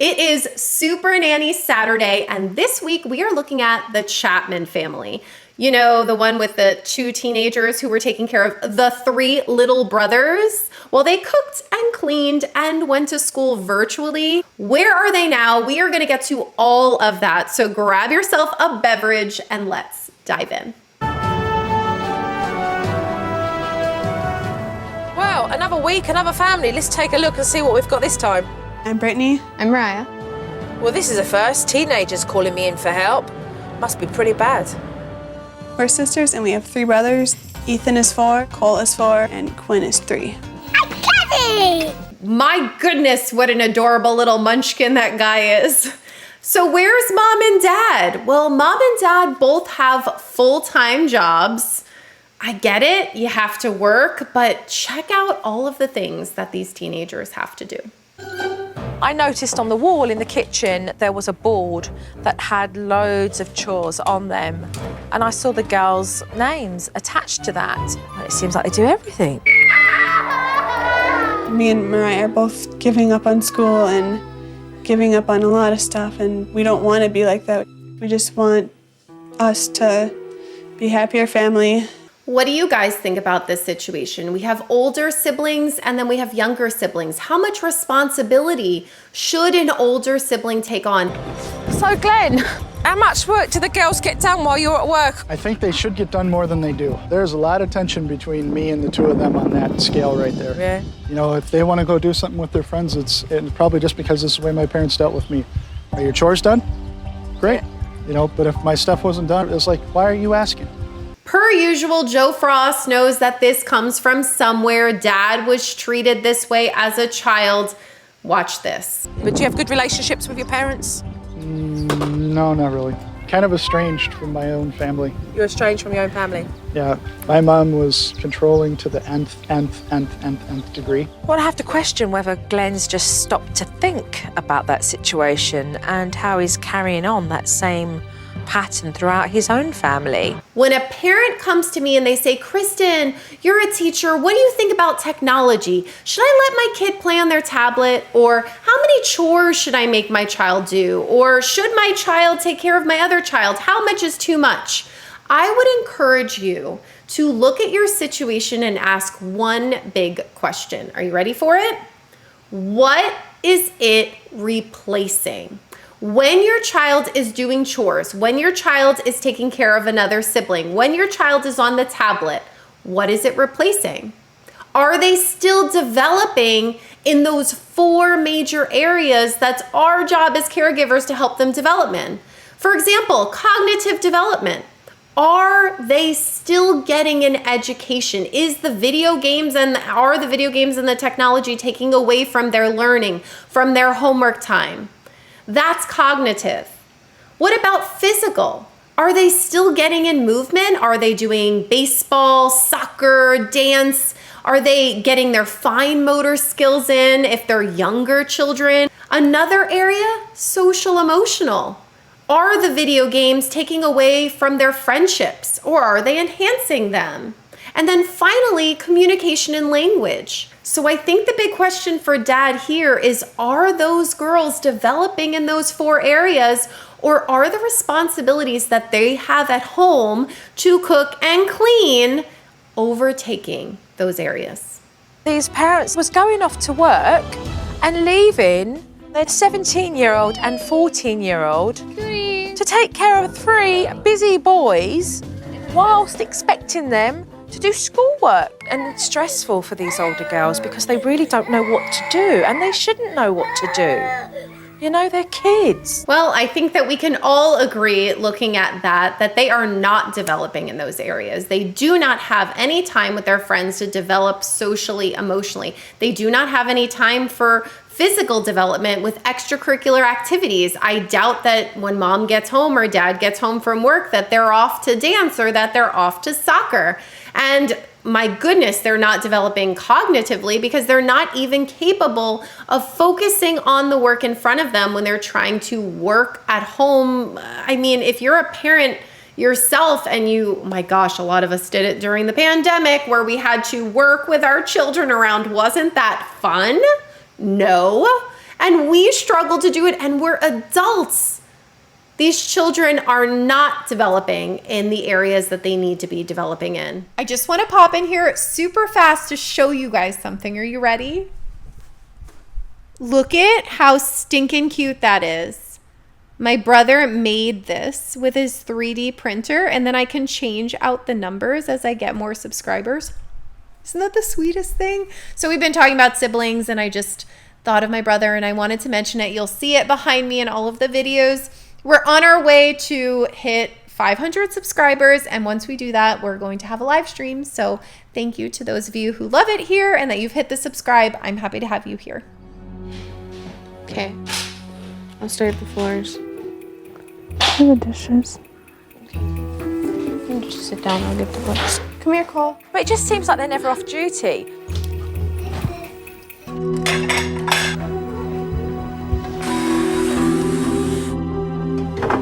It is Supernanny Saturday, and this week we are looking at the Chapman family. You know, the one with the two teenagers who were taking care of the three little brothers. Well, they cooked and cleaned and went to school virtually. Where are they now? We are going to get to all of that. So grab yourself a beverage and let's dive in. Wow, another week, another family. Let's take a look and see what we've got this time. I'm Brittany. I'm Mariah. Well, this is a first. Teenagers calling me in for help. Must be pretty bad. We're sisters and we have three brothers. Ethan is 4, Cole is 4, and Quinn is 3. My goodness, what an adorable little munchkin that guy is. So where's mom and dad? Well, mom and dad both have full-time jobs. I get it, you have to work, but check out all of the things that these teenagers have to do. I noticed on the wall in the kitchen there was a board that had loads of chores on them, and I saw the girls' names attached to that. And it seems like they do everything. Me and Mariah are both giving up on school and giving up on a lot of stuff, and we don't want to be like that. We just want us to be happier family. What do you guys think about this situation? We have older siblings and then we have younger siblings. How much responsibility should an older sibling take on? So, Glenn, how much work do the girls get done while you're at work? I think they should get done more than they do. There's a lot of tension between me and the two of them on that scale right there. Yeah. You know, if they want to go do something with their friends, it's probably just because this is the way my parents dealt with me. Are your chores done? Great. You know, but if my stuff wasn't done, it's like, why are you asking? Per usual, Joe Frost knows that this comes from somewhere. Dad was treated this way as a child. Watch this. But do you have good relationships with your parents? No, not really. Kind of estranged from my own family. You're estranged from your own family? Yeah, my mom was controlling to the nth degree. Well, I have to question whether Glenn's just stopped to think about that situation and how he's carrying on that same pattern throughout his own family. When a parent comes to me and they say, Kristen, you're a teacher, what do you think about technology? Should I let my kid play on their tablet? Or how many chores should I make my child do? Or should my child take care of my other child? How much is too much? I would encourage you to look at your situation and ask one big question. Are you ready for it? What is it replacing? When your child is doing chores, when your child is taking care of another sibling, when your child is on the tablet, what is it replacing? Are they still developing in those 4 major areas that's our job as caregivers to help them develop in? For example, cognitive development. Are they still getting an education? Are the video games and the technology taking away from their learning, from their homework time? That's cognitive. What about physical? Are they still getting in movement? Are they doing baseball, soccer, dance? Are they getting their fine motor skills in if they're younger children? Another area, social emotional. Are the video games taking away from their friendships or are they enhancing them? And then finally, communication and language. So I think the big question for dad here is, are those girls developing in those 4 areas, or are the responsibilities that they have at home to cook and clean overtaking those areas? These parents was going off to work and leaving their 17-year-old and 14-year-old to take care of 3 busy boys whilst expecting them to do schoolwork. And it's stressful for these older girls because they really don't know what to do, and they shouldn't know what to do. You know, they're kids. Well, I think that we can all agree, looking at that they are not developing in those areas. They do not have any time with their friends to develop socially, emotionally. They do not have any time for physical development with extracurricular activities. I doubt that when mom gets home or dad gets home from work that they're off to dance or that they're off to soccer. And my goodness, they're not developing cognitively because they're not even capable of focusing on the work in front of them when they're trying to work at home. I mean, if you're a parent yourself and my gosh, a lot of us did it during the pandemic where we had to work with our children around. Wasn't that fun? No. And we struggle to do it, and we're adults. These children are not developing in the areas that they need to be developing in. I just want to pop in here super fast to show you guys something. Are you ready? Look at how stinking cute that is. My brother made this with his 3D printer, and then I can change out the numbers as I get more subscribers. Isn't that the sweetest thing? So we've been talking about siblings, and I just thought of my brother, and I wanted to mention it. You'll see it behind me in all of the videos. We're on our way to hit 500 subscribers, and once we do that, we're going to have a live stream. So thank you to those of you who love it here and that you've hit the subscribe. I'm happy to have you here. Okay. I'll start at the floors. Do the dishes. You just sit down, I'll get the books. Come here, Cole. But it just seems like they're never off duty.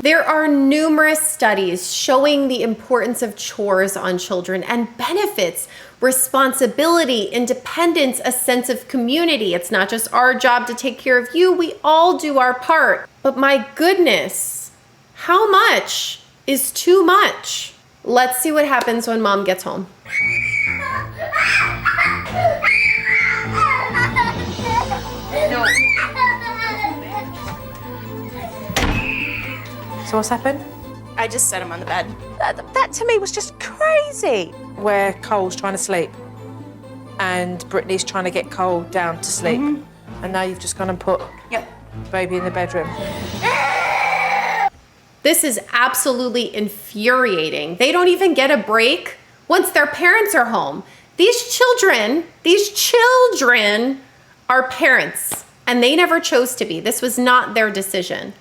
There are numerous studies showing the importance of chores on children and benefits, responsibility, independence, a sense of community. It's not just our job to take care of you, we all do our part. But my goodness, how much is too much? Let's see what happens when mom gets home. So what's happened? I just set him on the bed. That to me was just crazy. Where Cole's trying to sleep and Brittany's trying to get Cole down to sleep. And now you've just gone and put baby in the bedroom. This is absolutely infuriating. They don't even get a break once their parents are home. These children are parents, and they never chose to be. This was not their decision.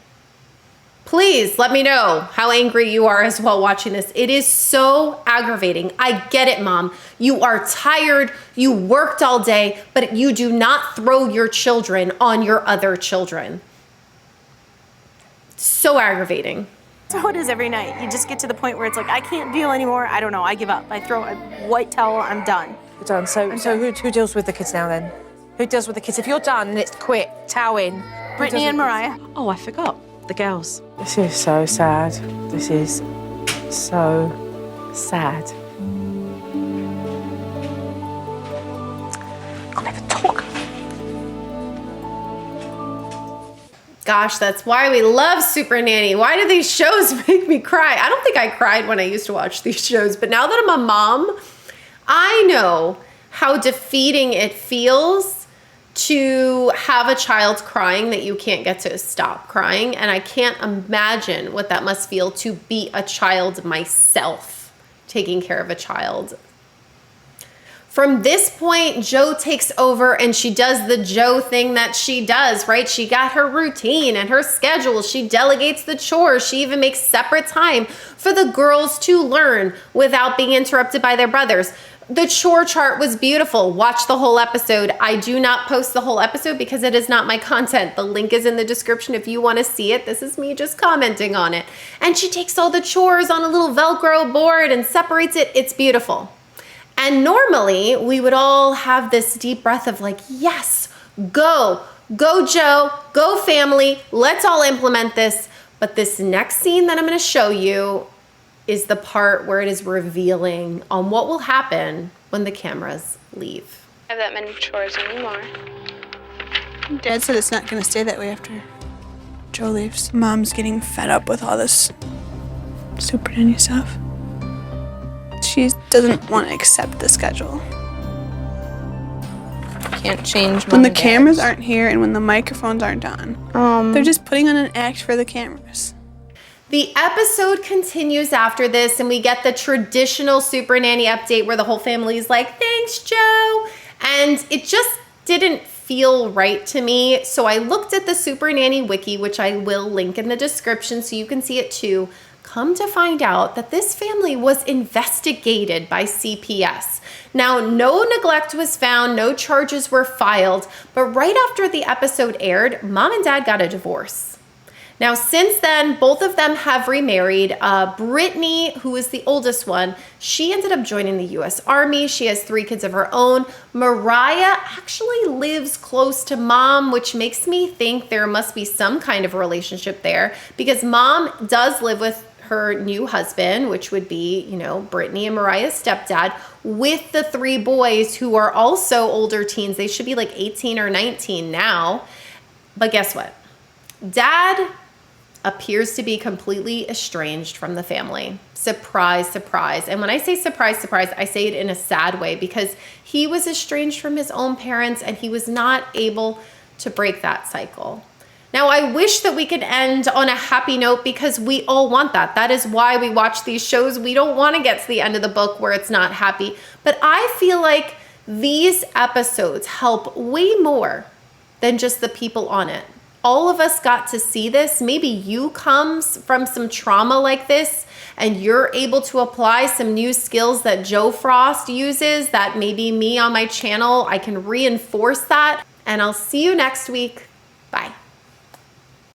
Please let me know how angry you are as well watching this. It is so aggravating. I get it, Mom. You are tired, you worked all day, but you do not throw your children on your other children. So aggravating. That's how it is every night. You just get to the point where it's like, I can't deal anymore. I don't know. I give up. I throw a white towel. I'm done. You're done. So who deals with the kids now then? Who deals with the kids? If you're done and it's quit, towing. Brittany and Mariah. Oh, I forgot. The girls. This is so sad. This is so sad. I'll never talk. Gosh, that's why we love Supernanny. Why do these shows make me cry? I don't think I cried when I used to watch these shows, but now that I'm a mom, I know how defeating it feels to have a child crying that you can't get to stop crying. And I can't imagine what that must feel to be a child myself, taking care of a child. From this point, Jo takes over and she does the Jo thing that she does, right? She got her routine and her schedule. She delegates the chores. She even makes separate time for the girls to learn without being interrupted by their brothers. The chore chart was beautiful. Watch the whole episode. I do not post the whole episode because it is not my content. The link is in the description if you want to see it. This is me just commenting on it. And she takes all the chores on a little Velcro board and separates it. It's beautiful. And normally we would all have this deep breath of like, yes, go Jo, go family. Let's all implement this. But this next scene that I'm going to show you is the part where it is revealing on what will happen when the cameras leave. I have that many chores anymore. Dad said it's not going to stay that way after Jo leaves. Mom's getting fed up with all this Supernanny stuff. She doesn't want to accept the schedule. Can't change When the cameras aren't here and when the microphones aren't on, they're just putting on an act for the cameras. The episode continues after this, and we get the traditional Supernanny update where the whole family is like, thanks, Jo. And it just didn't feel right to me. So I looked at the Supernanny wiki, which I will link in the description so you can see it too. Come to find out that this family was investigated by CPS. Now, no neglect was found, no charges were filed, but right after the episode aired, Mom and Dad got a divorce. Now, since then, both of them have remarried. Brittany, who is the oldest one, she ended up joining the US Army. She has 3 kids of her own. Mariah actually lives close to mom, which makes me think there must be some kind of relationship there, because mom does live with her new husband, which would be, you know, Brittany and Mariah's stepdad, with the 3 boys who are also older teens. They should be like 18 or 19 now. But guess what? Dad appears to be completely estranged from the family. Surprise, surprise. And when I say surprise, surprise, I say it in a sad way, because he was estranged from his own parents and he was not able to break that cycle. Now, I wish that we could end on a happy note, because we all want that. That is why we watch these shows. We don't want to get to the end of the book where it's not happy. But I feel like these episodes help way more than just the people on it. All of us got to see this. Maybe you comes from some trauma like this and you're able to apply some new skills that Joe Frost uses, that maybe me on my channel, I can reinforce that. And I'll see you next week. Bye.